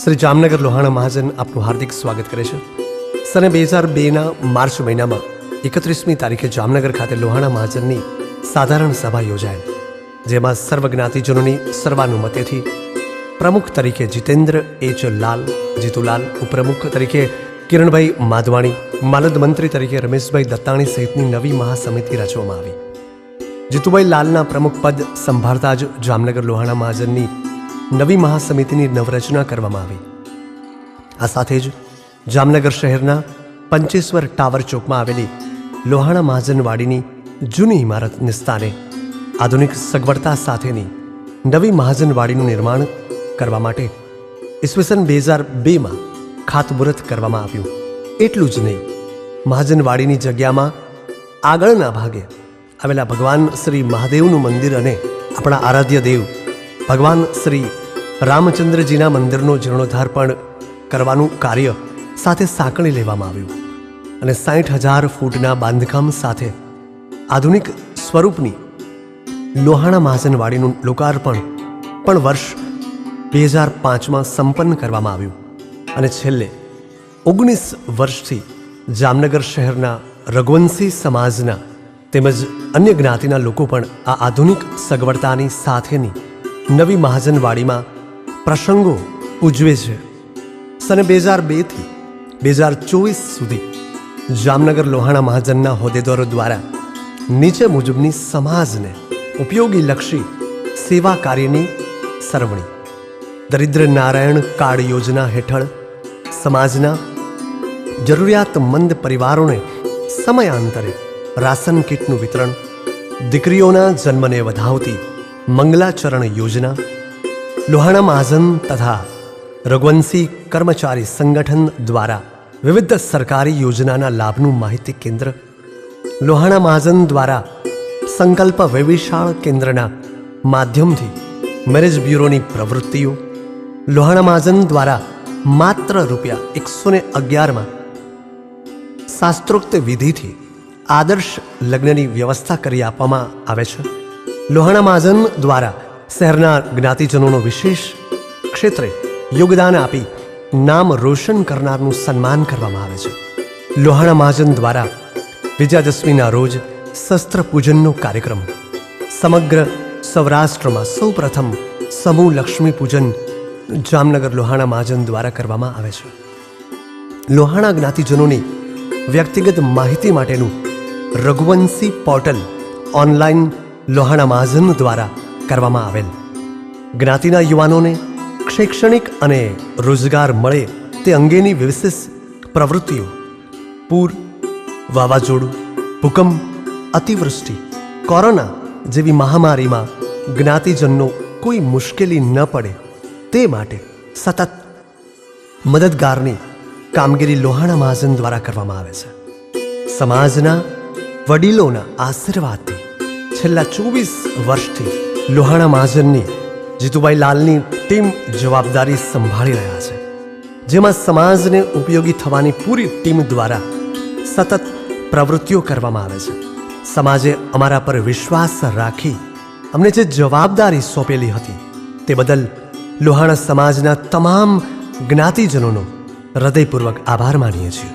શ્રી જામનગર લોહાણા મહાજન આપનું હાર્દિક સ્વાગત કરે છે. સને 2002ના માર્ચ મહિનામાં 31મી તારીખે જામનગર ખાતે લોહાણા મહાજનની સાધારણ સભા યોજાયેલ, જેમાં સર્વ જ્ઞાતિજનોની સર્વાનુમતિથી પ્રમુખ તરીકે જીતેન્દ્ર એચ લાલ જીતુલાલ, ઉપપ્રમુખ તરીકે કિરણભાઈ માધવાણી, માલદ મંત્રી તરીકે રમેશભાઈ દત્તાણી સહિતની નવી મહાસમિતિ રચવામાં આવી. જીતુભાઈ લાલના પ્રમુખ પદ સંભાળતા જ જામનગર લોહાણા મહાજનની નવી મહાસમિતિની નવરચના કરવામાં આવી. આ સાથે જ જામનગર શહેરના પંચેશ્વર ટાવર ચોકમાં આવેલી લોહાણા મહાજનવાડીની જૂની ઇમારતને સ્થાને આધુનિક સગવડતા સાથેની નવી મહાજનવાડીનું નિર્માણ કરવા માટે ઈસવીસન 2002માં ખાતમુહૂર્ત કરવામાં આવ્યું. એટલું જ નહીં, મહાજનવાડીની જગ્યામાં આગળના ભાગે આવેલા ભગવાન શ્રી મહાદેવનું મંદિર અને આપણા આરાધ્ય દેવ ભગવાન શ્રી રામચંદ્રજીના મંદિરનો જીર્ણોદ્ધાર પણ કરવાનું કાર્ય સાથે સાંકળી લેવામાં આવ્યું અને 60,000 ફૂટના બાંધકામ સાથે આધુનિક સ્વરૂપની લોહાણા મહાજનવાડીનું લોકાર્પણ પણ વર્ષ 2005માં સંપન્ન કરવામાં આવ્યું. અને છેલ્લે 19 વર્ષથી જામનગર શહેરના રઘુવંશી સમાજના તેમજ અન્ય જ્ઞાતિના લોકો પણ આ આધુનિક સગવડતાની સાથેની નવી મહાજનવાડીમાં પ્રસંગો ઉજવે છે. સને 2002થી 2024 સુધી જામનગર લોહાણા મહાજનના હોદ્દેદારો દ્વારા નીચે મુજબની સમાજને ઉપયોગી લક્ષી સેવા કાર્યની સરવણી: દરિદ્ર નારાયણ કાર્ડ યોજના હેઠળ સમાજના જરૂરિયાતમંદ પરિવારોને સમયાંતરે રાશન કીટનું વિતરણ, દીકરીઓના જન્મને વધાવતી મંગલાચરણ યોજના, લોહાણા મહાજન તથા રઘુવંશી કર્મચારી સંગઠન દ્વારા વિવિધ સરકારી યોજનાના લાભનું માહિતી કેન્દ્ર, લોહાણા મહાજન દ્વારા સંકલ્પ વૈવિશાળ કેન્દ્રના માધ્યમથી મેરેજ બ્યુરોની પ્રવૃત્તિઓ, લોહાણા મહાજન દ્વારા માત્ર ₹111માં શાસ્ત્રોક્ત વિધિથી આદર્શ લગ્નની વ્યવસ્થા કરી આપવામાં આવે છે. લોહાણા મહાજન દ્વારા શહેરના જ્ઞાતિજનોનો વિશેષ ક્ષેત્રે યોગદાન આપી નામ રોશન કરનારનું સન્માન કરવામાં આવે છે. લોહાણા મહાજન દ્વારા વિજયાદશમીના રોજ શસ્ત્ર પૂજનનો કાર્યક્રમ સમગ્ર સૌરાષ્ટ્રમાં સૌપ્રથમ સમૂહ લક્ષ્મી પૂજન જામનગર લોહાણા મહાજન દ્વારા કરવામાં આવે છે. લોહાણા જ્ઞાતિજનોની વ્યક્તિગત માહિતી માટેનું રઘુવંશી પોર્ટલ ઓનલાઈન લોહાણા મહાજન દ્વારા કરવામાં આવેલ. જ્ઞાતિના યુવાનોને શૈક્ષણિક અને રોજગાર મળે તે અંગેની વિશેષ પ્રવૃત્તિઓ પૂર, વાવાઝોડું, ભૂકંપ, અતિવૃષ્ટિ, કોરોના જેવી મહામારીમાં જ્ઞાતિજનનો કોઈ મુશ્કેલી ન પડે તે માટે સતત મદદગારની કામગીરી લોહાણા મહાજન દ્વારા કરવામાં આવે છે. સમાજના વડીલોના આશીર્વાદથી છેલ્લા 24 વર્ષથી લોહાણા મહાજનની જીતુભાઈ લાલની ટીમ જવાબદારી સંભાળી રહ્યા છે, જેમાં સમાજને ઉપયોગી થવાની પૂરી ટીમ દ્વારા સતત પ્રવૃત્તિઓ કરવામાં આવે છે. સમાજે અમારા પર વિશ્વાસ રાખી અમને જે જવાબદારી સોંપેલી હતી તે બદલ લોહાણા સમાજના તમામ જ્ઞાતિજનોનો હૃદયપૂર્વક આભાર માનીએ છીએ.